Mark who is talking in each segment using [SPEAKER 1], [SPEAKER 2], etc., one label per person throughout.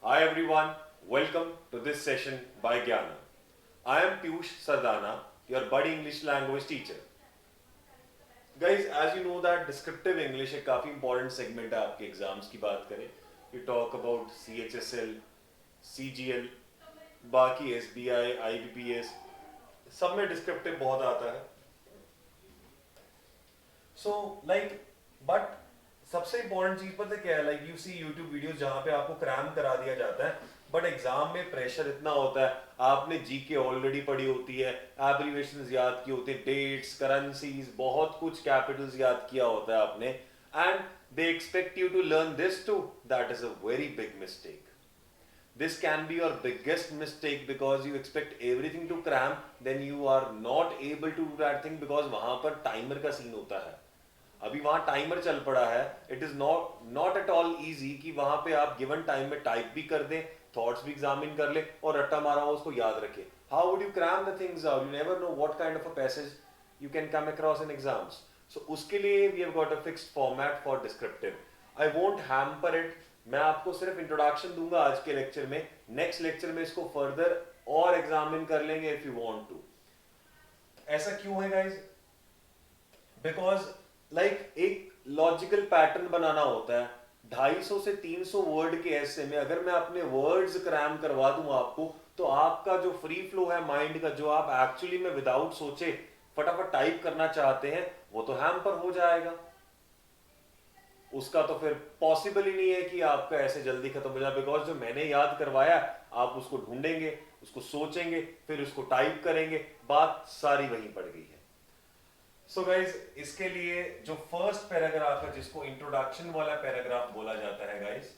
[SPEAKER 1] Hi everyone, welcome to this session by Gyana. I am Piyush Sardana, your buddy English language teacher. Guys, as you know that descriptive English एक काफी important segment है आपके exams की बात करें. You talk about CHSL, CGL, बाकी SBI, IBPS, सब में descriptive बहुत आता है. So like, but सबसे इंपॉर्टेंट चीज पता है क्या है, like you see YouTube videos जहां पे आपको क्रैम करा दिया जाता है, बट एग्जाम में प्रेशर इतना होता है, आपने जीके ऑलरेडी पढ़ी होती है, एब्रीवेशंस याद की होती है, डेट्स, करेंसीज, बहुत कुछ कैपिटल्स याद किया होता है आपने, and they expect you to learn this too. That is a very big mistake. This can be your biggest mistake because you expect everything to cram, then you are not able to do that thing because वहां पर timer का scene होता है. अभी वहां timer चल पड़ा है. It is not at all easy कि वहां पे आप गिवन टाइम में टाइप भी कर दें, थॉट्स भी एग्जामिन कर ले और रट्टा मारा हुआ उसको याद रखे. How would you cram the things out? You never know what kind of a passage you can come across in exams. So उसके लिए we have got a fixed format for descriptive. I won't hamper it. मैं आपको सिर्फ introduction दूंगा आज के lecture में. Next lecture में इसको फर्दर और एग्जामिन कर लेंगे इफ यू वांट टू. ऐसा क्यों है गाइस? बिकॉज लाइक एक लॉजिकल पैटर्न बनाना होता है. 250 से 300 वर्ड के ऐसे में अगर मैं अपने वर्ड्स क्रैम करवा दूं आपको, तो आपका जो फ्री फ्लो है माइंड का, जो आप एक्चुअली में विदाउट सोचे फटाफट टाइप करना चाहते हैं, वो तो हैम्पर हो जाएगा. उसका तो फिर पॉसिबल ही नहीं है कि आपका ऐसे जल्दी खत्म हो जाए. बिकॉज जो मैंने याद करवाया आप उसको ढूंढेंगे, उसको सोचेंगे, फिर उसको टाइप करेंगे, बात सारी वहीं पड़ गई है. सो गाइज, इसके लिए जो फर्स्ट पैराग्राफ है जिसको इंट्रोडक्शन वाला पैराग्राफ बोला जाता है गाइज,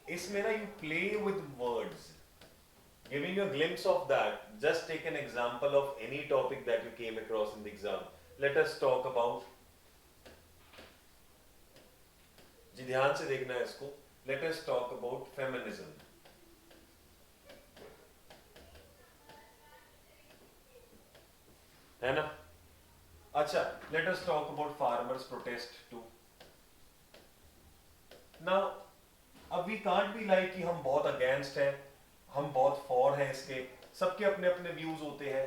[SPEAKER 1] इसमें ना you play with words, giving you a glimpse of that. Just take an example of any topic that you came across in the exam. Let us talk about, जी ध्यान से देखना है इसको. Let us talk about feminism. है ना? अच्छा, let us talk about farmers protest too. Now अब वी कांट बी लाइक कि हम बहुत अगेंस्ट हैं, हम बहुत फॉर हैं इसके. सबके अपने अपने व्यूज होते हैं,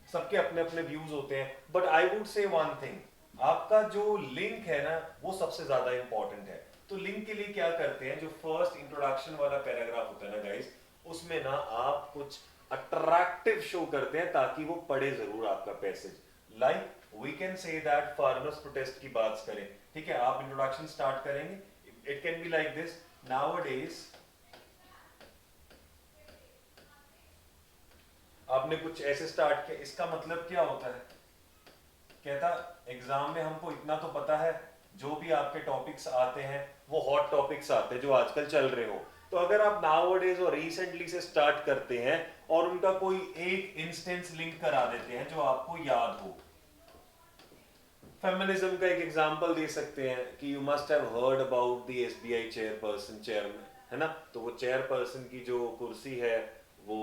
[SPEAKER 1] सबके अपने अपने व्यूज होते हैं. But I would say one thing, आपका जो लिंक है ना वो सबसे ज्यादा इंपॉर्टेंट है. तो लिंक के लिए क्या करते हैं, जो फर्स्ट इंट्रोडक्शन वाला पैराग्राफ होता है ना गाइस, उसमें ना आप कुछ अट्रैक्टिव शो करते हैं ताकि वो पढ़े जरूर आपका passage. Like we can say that farmers protest की बात करें, ठीक है, आप इंट्रोडक्शन स्टार्ट करेंगे. It can be like this. Nowadays आपने कुछ ऐसे स्टार्ट किया, इसका मतलब क्या होता है? कहता एग्जाम में हमको इतना तो पता है, जो भी आपके टॉपिक्स आते हैं वो हॉट टॉपिक्स आते हैं जो आजकल चल रहे हो. तो अगर आप नाउअडेज और रिसेंटली से स्टार्ट करते हैं और उनका कोई एक इंस्टेंस लिंक करा देते हैं जो आपको याद हो. फेमिनिज्म का एक एग्जांपल दे सकते हैं कि you must have heard about the SBI chairperson, chairman, है ना? तो वो चेयरपर्सन की जो कुर्सी है वो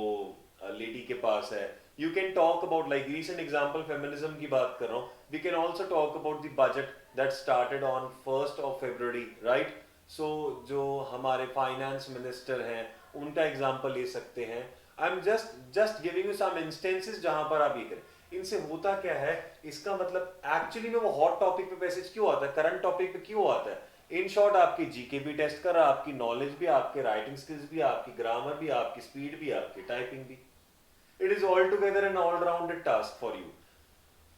[SPEAKER 1] लेडी के पास है. You can talk about, like recent example feminism की बात कर रहा हूँ. We can also talk about the budget that started on 1st of February, right? So जो हमारे फाइनेंस मिनिस्टर हैं उनका एग्जांपल ले सकते हैं. I am just giving you some instances जहां पर आप ये करें. इनसे होता क्या है, इसका मतलब एक्चुअली में वो हॉट टॉपिक पे पैसेज क्यों आता है, करंट टॉपिक पे क्यों आता है? इन शॉर्ट आपकी जीके भी टेस्ट कर रहा है, आपकी नॉलेज भी, आपके राइटिंग स्किल्स भी, आपकी ग्रामर भी, आपकी स्पीड भी, आपकी टाइपिंग भी. It is all together an allrounded task for you.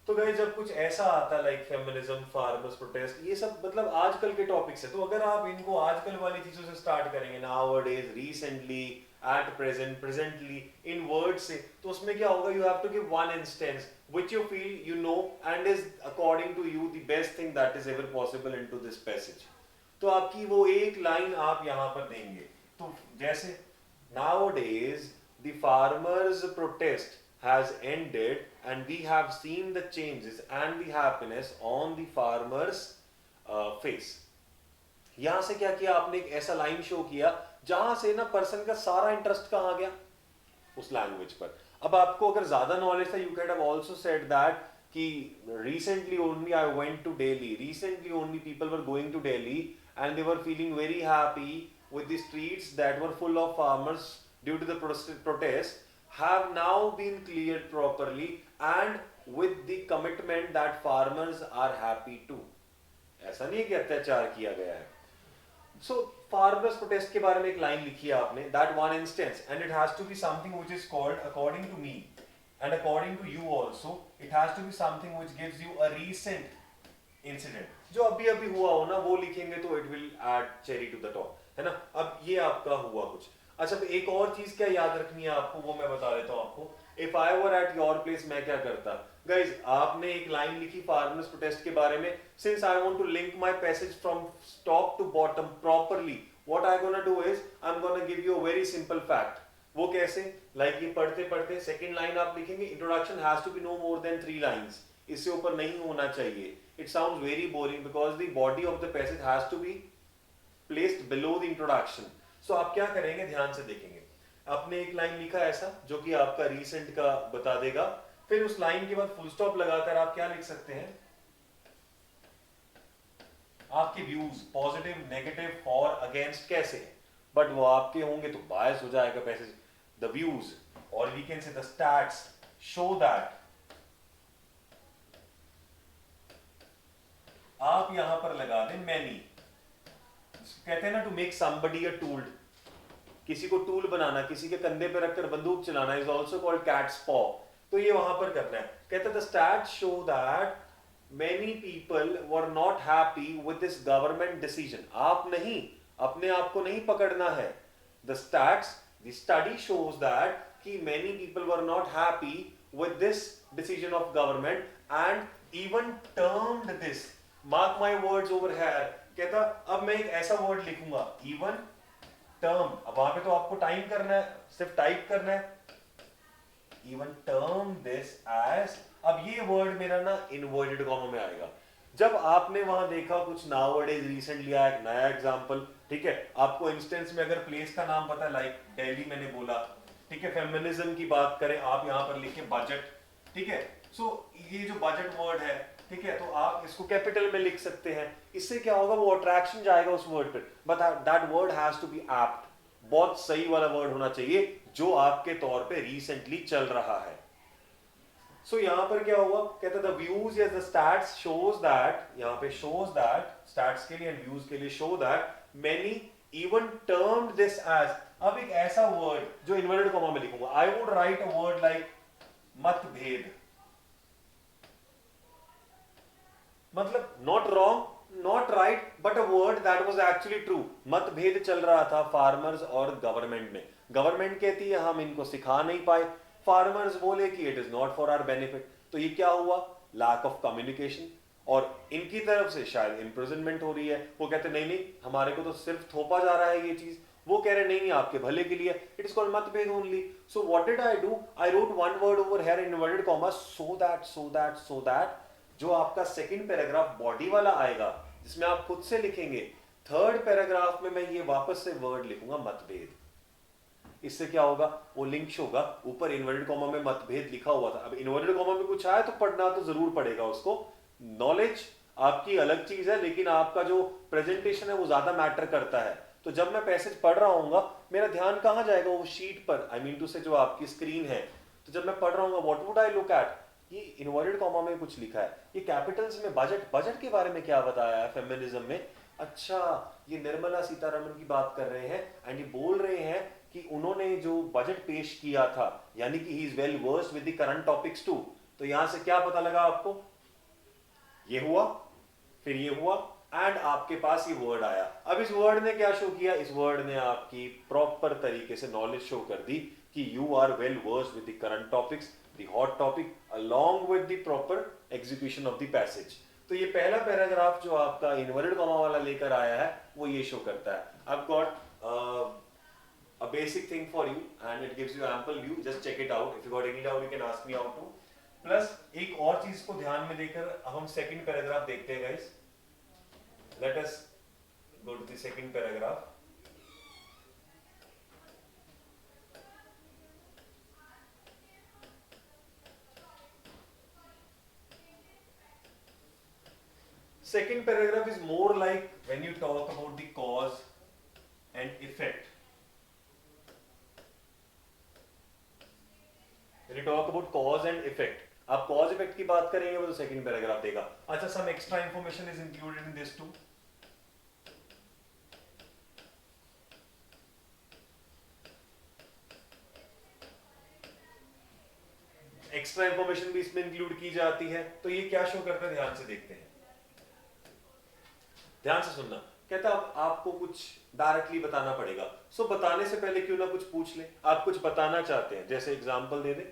[SPEAKER 1] तो गाइस जब कुछ ऐसा आता है लाइक फेमिनिज्म, फार्मर्स प्रोटेस्ट, ये सब मतलब आजकल के टॉपिक्स है. तो अगर आप इनको आजकल वाली चीजों से स्टार्ट करेंगे, nowadays, recently, at present, presently, in word से, तो उसमें क्या होगा, you have to give one instance which you feel you know and is according to you the best thing that is ever possible into this passage. तो आपकी वो एक line आप यहां पर देंगे. तो जैसे nowadays the farmers protest has ended and we have seen the changes and the happiness on the farmers face. यहां से क्या किया आपने, एक ऐसा लाइन शो किया जहां से ना पर्सन का सारा इंटरेस्ट कहां गया, उस लैंग्वेज पर. अब आपको अगर ज्यादा नॉलेज था, you can have also said that कि recently only I went to Delhi, recently only people were going to Delhi and they were feeling very happy with the streets that were full of farmers due to the protest have now been cleared properly and with the commitment that farmers are happy too. ऐसा नहीं है कि अत्याचार किया गया है. So farmers protest के बारे में एक लाइन लिखी है आपने, that one instance, and it has to be something which is called, according to me and according to you also, it has to be something which gives you a recent incident. जो अभी अभी हुआ हो ना वो लिखेंगे तो it will add cherry to the top, है ना. अब ये आपका हुआ कुछ. अच्छा एक और चीज क्या याद रखनी है आपको, वो मैं बता देता हूँ आपको. If I were at your place मैं क्या करता. Guys, आपने एक लाइन लिखी farmers protest के बारे में. Since I want to link my passage from top to bottom properly, what I'm gonna do is I'm gonna give you a very simple fact. वो कैसे? Like ये पढ़ते पढ़ते second line आप लिखेंगे, introduction has to be no more than 3 lines. इससे ऊपर नहीं होना चाहिए. It sounds very boring because the body of the passage has to be placed below the introduction. So आप क्या करेंगे ध्यान से देखेंगे. आपने एक लाइन लिखा ऐसा जो कि आपका रीसेंट का बता देगा, फिर उस लाइन के बाद फुल स्टॉप लगाकर आप क्या लिख सकते हैं, आपके views positive negative for against कैसे, बट वो आपके होंगे तो बायस हो जाएगा पैसेज. द व्यूज और we can say the stats show that. आप यहां पर लगा दें मैनी. कहते हैं ना to make somebody a tool. किसी को टूल बनाना, किसी के कंधे पे रखकर बंदूक चलाना इज ऑल्सो कॉल्ड कैट्स पॉ. तो ये वहां पर करना है. कहते हैं the stats show that many people were not happy with this government decision. आप नहीं, अपने आप को नहीं पकड़ना है. The stats, the study shows that कि many people were not happy with this decision of government and even termed this. Mark my words over here. कहता अब मैं एक ऐसा वर्ड लिखूंगा even term. अब वहां पे तो आपको टाइम करना है, सिर्फ टाइप करना है. even term this as, अब ये वर्ड मेरा ना इनवर्टेड कॉमा में आएगा. जब आपने वहां देखा कुछ नाउअडेज रिसेंटली आया एक नया एग्जांपल, ठीक है, आपको इंस्टेंस में अगर प्लेस का नाम पता है, लाइक दिल्ली मैंने बोला, ठीक है, फेमिनिज्म की बात करें आप यहां पर लिखें बजट, ठीक है. सो ये जो बजट वर्ड है, ठीक है, तो आप इसको कैपिटल में लिख सकते हैं. इससे क्या होगा, वो अट्रैक्शन जाएगा उस वर्ड पर. But that word has to be apt. बहुत सही वाला वर्ड होना चाहिए जो आपके तौर पे रिसेंटली चल रहा है. सो यहां पर क्या हुआ, कहता द व्यूज या द स्टैट्स शोज दैट, यहां पे शोज दैट स्टैट्स के लिए एंड व्यूज के लिए show that many even termed this as. अब एक ऐसा वर्ड जो इन्वर्टेड कॉमा में लिखूंगा, I would write a word like मतभेद. मतलब not wrong, not right, but a word that was actually true. मतभेद चल रहा था फार्मर्स और गवर्नमेंट में. गवर्नमेंट कहती है हम इनको सिखा नहीं पाए, फार्मर्स बोले कि it is not for our benefit. तो ये क्या हुआ, लैक ऑफ कम्युनिकेशन. और इनकी तरफ से शायद इम्प्रिजनमेंट हो रही है. वो कहते नहीं नहीं हमारे को तो सिर्फ थोपा जा रहा है ये चीज. वो कह रहे नहीं नहीं आपके भले के लिए, इट इज कॉल्ड मतभेद only. So what did I do, I wrote one word over here in inverted comma, so that so that so that. जो आपका सेकंड पैराग्राफ बॉडी वाला आएगा जिसमें आप खुद से लिखेंगे, थर्ड पैराग्राफ में मैं ये वापस से वर्ड लिखूंगा मतभेद. इससे क्या होगा, वो लिंक होगा. ऊपर इन्वर्टेड कॉमा में मतभेद लिखा हुआ था, अब इन्वर्टेड कॉमा में कुछ आया तो पढ़ना तो जरूर पड़ेगा उसको. नॉलेज आपकी अलग चीज है, लेकिन आपका जो प्रेजेंटेशन है वो ज्यादा मैटर करता है. तो जब मैं पैसेज पढ़ रहा हूँ मेरा ध्यान कहाँ जाएगा, वो शीट पर, आई मीन टू से जो आपकी स्क्रीन है. तो जब मैं पढ़ रहा हूँ what would I look at, ये इन्वर्टेड कॉमा में कुछ लिखा है, ये कैपिटल्स में बजट. बजट के बारे में क्या बताया है फेमिनिज्म में. अच्छा ये निर्मला सीतारमण की बात कर रहे हैं एंड ये बोल रहे हैं कि उन्होंने जो बजट पेश किया था, यानी कि he is well versed with the current topics too. तो यहां से क्या पता लगा आपको, ये हुआ फिर ये हुआ एंड आपके पास ये वर्ड आया. अब इस वर्ड ने क्या शो किया, इस वर्ड ने आपकी प्रॉपर तरीके से नॉलेज शो कर दी कि you are well versed with the current topics, the hot topic along with the proper execution of the passage. तो ये पहला पैराग्राफ जो आपका इन्वर्टेड कॉमा वाला लेकर आया है वो ये शो करता है. I've got a basic thing for you and it gives you ample view. Just check it out. If you got any doubt you can ask me out too. Plus एक और चीज को ध्यान में देकर हम सेकंड पैराग्राफ देखते हैं guys. Let us go to the second paragraph. Second paragraph is more like when you talk about the cause and effect. When you talk about cause and effect, आप cause effect की बात करेंगे वो तो second paragraph देगा. अच्छा, some extra information is included in this too. Extra information भी इसमें इंक्लूड की जाती है. तो ये क्या शो करता है, ध्यान से देखते हैं, ध्यान से सुनना. कहता है आपको कुछ डायरेक्टली बताना पड़ेगा. सो बताने से पहले क्यों ना कुछ पूछ ले. आप कुछ बताना चाहते हैं, जैसे एग्जांपल दे दे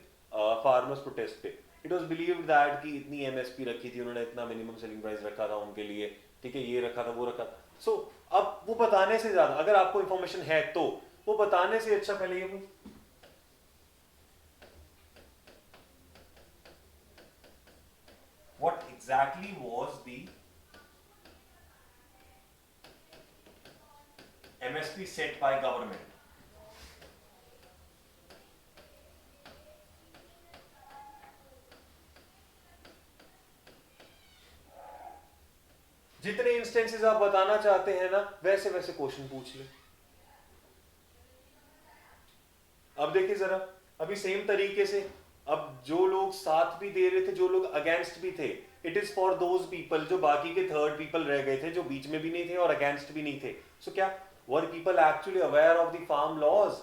[SPEAKER 1] फार्मर्स प्रोटेस्ट पे. इट वाज बिलीव्ड दैट कि इतनी एमएसपी रखी थी उन्होंने, इतना मिनिमम सेलिंग प्राइस रखा था उनके लिए, ठीक है, ये रखा था वो रखा था. सो अब वो बताने से ज्यादा अगर आपको इंफॉर्मेशन है तो वो बताने से अच्छा पहले ये what exactly was the MSP set by government. जितने इंस्टेंसेस आप बताना चाहते हैं ना, वैसे वैसे क्वेश्चन पूछ ले. अब देखिए जरा, अभी सेम तरीके से अब जो लोग साथ भी दे रहे थे, जो लोग अगेंस्ट भी थे, it is for those people जो बाकी के थर्ड पीपल रह गए थे, जो बीच में भी नहीं थे और अगेंस्ट भी नहीं थे. सो क्या were people actually aware of the farm laws?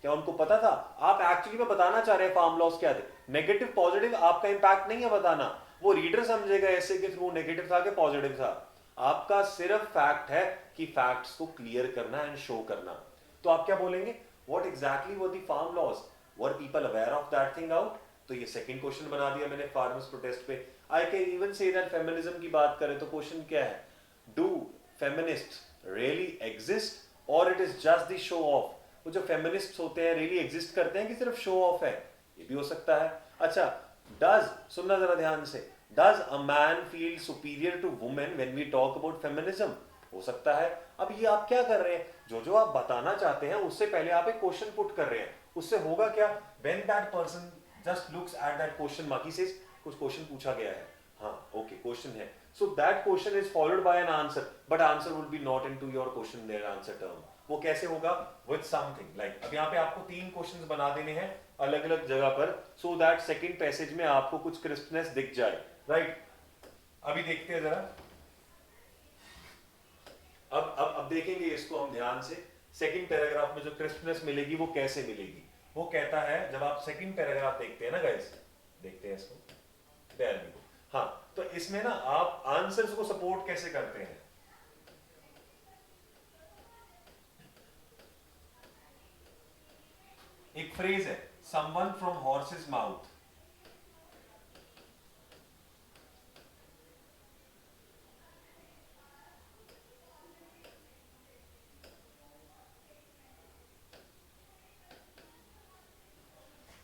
[SPEAKER 1] क्या उनको पता था? आप एक्चुअली में बताना चाह रहे हैं फार्म लॉज क्या थे. नेगेटिव पॉजिटिव आपका इंपैक्ट नहीं है बताना, वो रीडर समझेगा ऐसे के थ्रू नेगेटिव था कि पॉजिटिव था. आपका सिर्फ फैक्ट है कि फैक्ट्स को क्लियर करना एंड शो करना. तो आप क्या बोलेंगे, what exactly were the farm laws, were people aware of that thing out. तो ये सेकंड क्वेश्चन बना दिया मैंने फार्मर्स प्रोटेस्ट पे. I can even say that feminism की बात करें तो क्वेश्चन क्या है, डू फेमिनिस्ट्स रियली एग्जिस्ट और it is just the show off. वो जो फेमिनिस्ट्स होते हैं रियली एग्जिस्ट करते हैं कि सिर्फ शो ऑफ है, ये भी हो सकता है. अच्छा, डज, सुनना जरा ध्यान से, does a man feel superior to women when we talk about feminism, हो सकता है. अब ये आप क्या कर रहे हैं, जो जो आप बताना चाहते हैं उससे पहले आप एक क्वेश्चन पुट कर रहे हैं. उससे होगा क्या, when that person just looks at that question mark, he says कुछ क्वेश्चन पूछा गया है, हाँ ओके क्वेश्चन है, so that question is followed by an answer, but answer would be not into your question their answer term. वो कैसे होगा, with something like, अब यहाँ पे आपको 3 क्वेश्चंस बना देने हैं अलग अलग जगह पर, सो दैट सेकंड पैसेज में आपको कुछ क्रिस्पनेस दिख जाए, राइट. अभी देखते हैं जरा, अब देखेंगे इसको हम ध्यान से. सेकंड पैराग्राफ में जो क्रिस्पनेस मिलेगी वो कैसे मिलेगी. वो कहता है, जब आप सेकंड पैराग्राफ देखते हैं ना गाइस, देखते हैं इसको, देयर वी गो. हाँ, तो इसमें ना आप आंसर्स को सपोर्ट कैसे करते हैं. एक फ्रेज है, someone from horses mouth.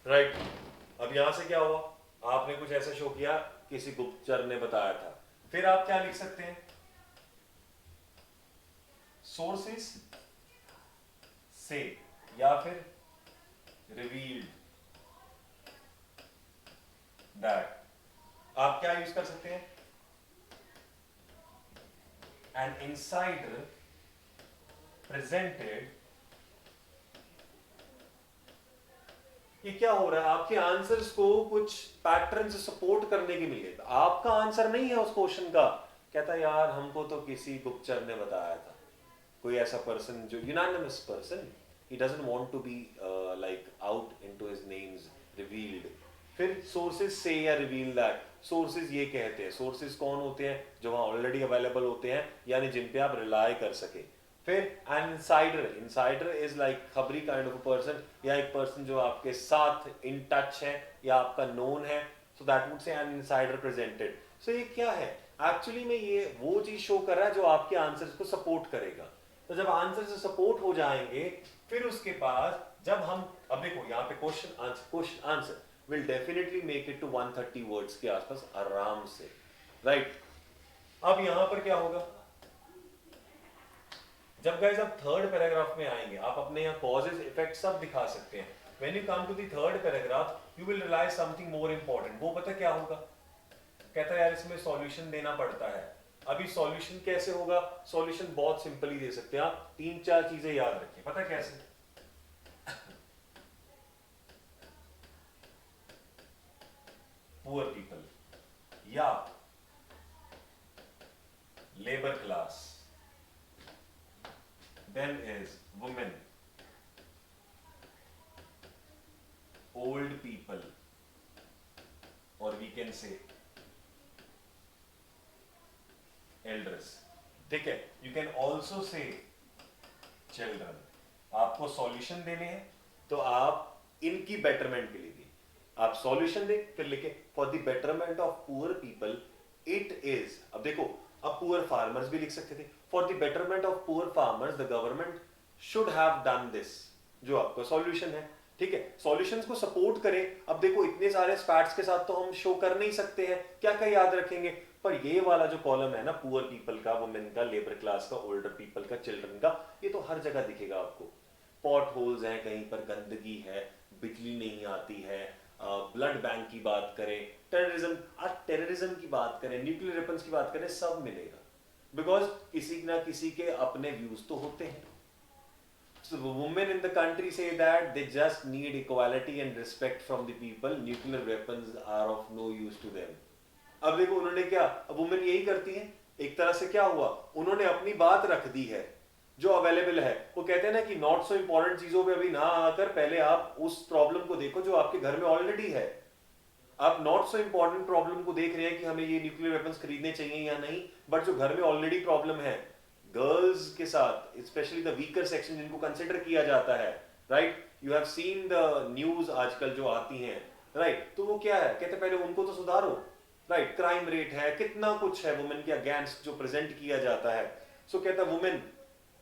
[SPEAKER 1] Right. अब यहां से क्या हुआ, आपने कुछ ऐसा शो किया, किसी गुप्तचर ने बताया था. फिर आप क्या लिख सकते हैं, सोर्सेस से, या फिर रिवील्ड दैट. आप क्या यूज कर सकते हैं, एन इनसाइडर प्रेजेंटेड. ये क्या हो रहा है, आपके आंसर्स को कुछ पैटर्न से सपोर्ट करने के लिए. आपका आंसर नहीं है उस क्वेश्चन का. कहता है यार हमको तो किसी गुप्तचर ने बताया था, कोई ऐसा पर्सन जो unanimous person, he doesn't want to be like out into his names revealed. फिर सोर्सेज से या रिवील दैट. सोर्सेज ये कहते हैं, सोर्सेज कौन होते हैं, जो वहां ऑलरेडी अवेलेबल होते हैं, यानी जिन पे आप रिलाई कर सके. फिर N insider, insider is like खबरी काइंड ऑफ अ पर्सन, या एक पर्सन जो आपके साथ इन टच है या आपका नोन है, so that would say an insider presented. So ये क्या है, एक्चुअली में ये वो चीज शो कर रहा है जो आपके आंसर्स को सपोर्ट करेगा. तो जब आंसर से सपोर्ट हो जाएंगे, फिर उसके बाद जब हम, अब देखो यहाँ पे question answer will definitely make it to 130 words के आसपास आराम से, राइट. अब यहां पर क्या होगा, जब गाइस आप थर्ड पैराग्राफ में आएंगे, आप अपने यहाँ कॉजेज इफेक्ट सब दिखा सकते हैं. When you come to the third paragraph you will realise something more important. वो पता क्या होगा, कहता है यार इसमें सॉल्यूशन देना पड़ता है. अभी सॉल्यूशन कैसे होगा? सॉल्यूशन बहुत सिंपली दे सकते हैं आप, 3-4 चीजें याद रखिए। पता कैसे? पुअर पीपल या labour class, then is women, old people, और वी कैन से एल्डर्स। ठीक है, you can also say children. आपको सॉल्यूशन देने हैं तो आप इनकी बेटरमेंट के लिए दिए, आप सॉल्यूशन दे फिर लिखे for the betterment of poor people it is. अब देखो, अब पुअर फार्मर्स भी लिख सकते थे, for the betterment of poor farmers the government should have done this, जो आपका सॉल्यूशन है। ठीक है, सॉल्यूशंस को सपोर्ट करें। अब देखो, इतने सारे फैक्ट्स के साथ तो हम शो कर नहीं सकते हैं, क्या क्या याद रखेंगे, पर ये वाला जो कॉलम है ना, पुअर पीपल का, वुमेन का, लेबर क्लास का, ओल्डर पीपल का, चिल्ड्रन का, ये तो हर जगह दिखेगा आपको। पॉट होल्स हैं, कहीं पर गंदगी है, बिजली नहीं आती है, ब्लड बैंक की बात करें, टेररिज्म, आज टेररिज्म की बात करें, न्यूक्लियर वेपन्स की बात करें, सब मिलेगा। बिकॉज किसी ना किसी के अपने व्यूज तो होते हैं। So women in the country say that they just need equality and respect from the people. Nuclear weapons are of no use to them. अब देखो उन्होंने क्या, अब वुमेन यही करती हैं। एक तरह से क्या हुआ, उन्होंने अपनी बात रख दी है जो अवेलेबल है। वो कहते हैं ना कि नॉट सो इंपॉर्टेंट चीजों पे अभी ना आकर पहले आप उस प्रॉब्लम को देखो जो आपके घर में ऑलरेडी है। आप नॉट सो इंपॉर्टेंट प्रॉब्लम को देख रहे हैं कि हमें ये न्यूक्लियर वेपन्स खरीदने चाहिए या नहीं, बट जो घर में ऑलरेडी प्रॉब्लम है गर्ल्स के साथ, स्पेशली द वीकर सेक्शन जिनको कंसिडर किया जाता है, right, you have seen the news आजकल जो आती हैं, राइट, तो वो क्या है, कहते पहले उनको तो सुधारो, राइट, क्राइम रेट है, कितना कुछ है वुमेन के अगेंस्ट जो प्रेजेंट किया जाता है। सो कहता वुमेन,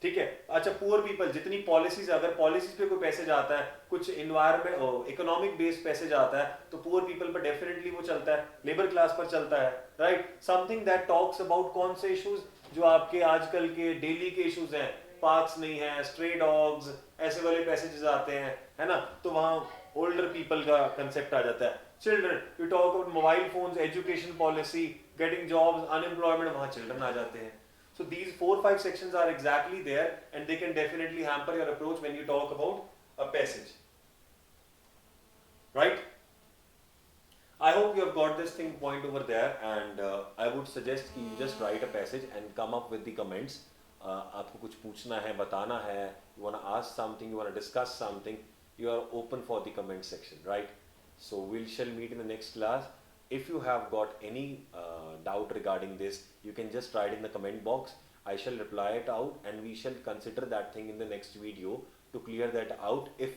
[SPEAKER 1] ठीक है, अच्छा पुअर पीपल, जितनी पॉलिसीज, अगर पॉलिसीज पे कोई पैसे जाता है, कुछ इन्वायरमेंट इकोनॉमिक बेस्ड पैसे जाता है, तो पुअर पीपल पर डेफिनेटली वो चलता है, लेबर क्लास पर चलता है, right, something that talks about कौन से इश्यूज जो आपके आजकल के डेली के इश्यूज हैं, पार्क्स नहीं है, स्ट्रे डॉग्स, ऐसे वाले पैसेजेस आते हैं, है ना, तो वहां ओल्डर पीपल का कंसेप्ट आ जाता है। Children, you talk about mobile phones, education policy, getting jobs, unemployment, वहां चिल्ड्रन आ जाते हैं। So these 4-5 sections are exactly there and they can definitely hamper your approach when you talk about a passage. Right? I hope you have got this thing point over there and I would suggest कि you just write a passage and come up with the comments. आपको कुछ पूछना है, बताना है, you want to ask something, you want to discuss something, you are open for the comment section, right? So we shall meet in the next class. If you have got any doubt regarding this, you can just write in the comment box. I shall reply it out and we shall consider that thing in the next video to clear that out if